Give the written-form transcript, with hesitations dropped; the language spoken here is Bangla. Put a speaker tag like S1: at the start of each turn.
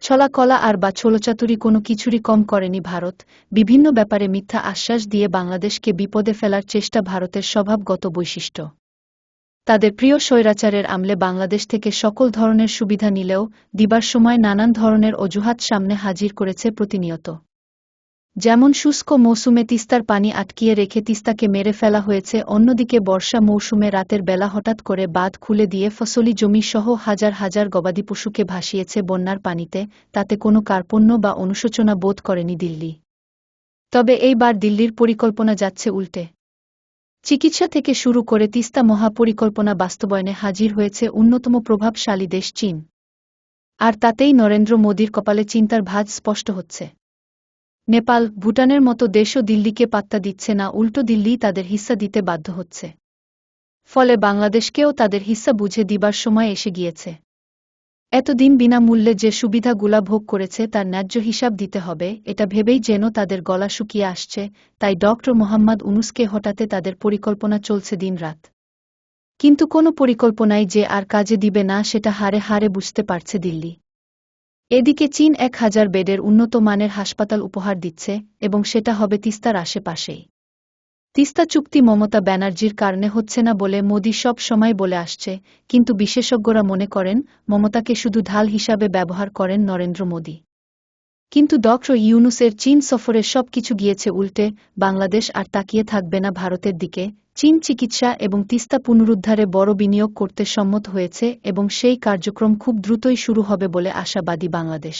S1: ছলা কলা আর বা ছোলচাতুরি কোনো কিছুরই কম করেনি ভারত। বিভিন্ন ব্যাপারে মিথ্যা আশ্বাস দিয়ে বাংলাদেশকে বিপদে ফেলার চেষ্টা ভারতের স্বভাবগত বৈশিষ্ট্য। তাদের প্রিয় স্বৈরাচারের আমলে বাংলাদেশ থেকে সকল ধরনের সুবিধা নিলেও দিবার সময় নানান ধরনের অজুহাত সামনে হাজির করেছে প্রতিনিয়ত। যেমন শুষ্ক মৌসুমে তিস্তার পানি আটকিয়ে রেখে তিস্তাকে মেরে ফেলা হয়েছে, অন্যদিকে বর্ষা মৌসুমে রাতের বেলা হঠাৎ করে বাঁধ খুলে দিয়ে ফসলি জমি সহ হাজার হাজার গবাদি পশুকে ভাসিয়েছে বন্যার পানিতে, তাতে কোনো কার্পণ্য বা অনুশোচনা বোধ করেনি দিল্লি। তবে এইবার দিল্লির পরিকল্পনা যাচ্ছে উল্টে। চিকিৎসা থেকে শুরু করে তিস্তা মহাপরিকল্পনা বাস্তবায়নে হাজির হয়েছে অন্যতম প্রভাবশালী দেশ চীন। আর তাতেই নরেন্দ্র মোদীর কপালে চিন্তার ভাঁজ স্পষ্ট হচ্ছে। নেপাল, ভুটানের মতো দেশও দিল্লিকে পাত্তা দিচ্ছে না, উল্টো দিল্লিই তাদের হিস্সা দিতে বাধ্য হচ্ছে। ফলে বাংলাদেশকেও তাদের হিস্সা বুঝে দিবার সময় এসে গিয়েছে। এতদিন বিনামূল্যে যে সুবিধাগুলা ভোগ করেছে তার ন্যায্য হিসাব দিতে হবে, এটা ভেবেই যেন তাদের গলা শুকিয়ে আসছে। তাই ডক্টর মোহাম্মদ ইউনূসকে হটাতে তাদের পরিকল্পনা চলছে দিনরাত। কিন্তু কোনো পরিকল্পনাই যে আর কাজে দিবে না সেটা হাড়ে হাড়ে বুঝতে পারছে দিল্লি। এদিকে চীন 1000 বেডের উন্নত মানের হাসপাতাল উপহার দিচ্ছে, এবং সেটা হবে তিস্তার আশেপাশেই। তিস্তা চুক্তি মমতা ব্যানার্জির কারণে হচ্ছে না বলে মোদি সব সময় বলে আসছে, কিন্তু বিশেষজ্ঞরা মনে করেন মমতাকে শুধু ঢাল হিসাবে ব্যবহার করেন নরেন্দ্র মোদি। কিন্তু ডক্টর ইউনূসের চীন সফরে সব কিছু গিয়েছে উল্টে। বাংলাদেশ আর তাকিয়ে থাকবে না ভারতের দিকে। চীন চিকিৎসা এবং তিস্তা পুনরুদ্ধারে বড় বিনিয়োগ করতে সম্মত হয়েছে এবং সেই কার্যক্রম খুব দ্রুতই শুরু হবে বলে আশাবাদী বাংলাদেশ।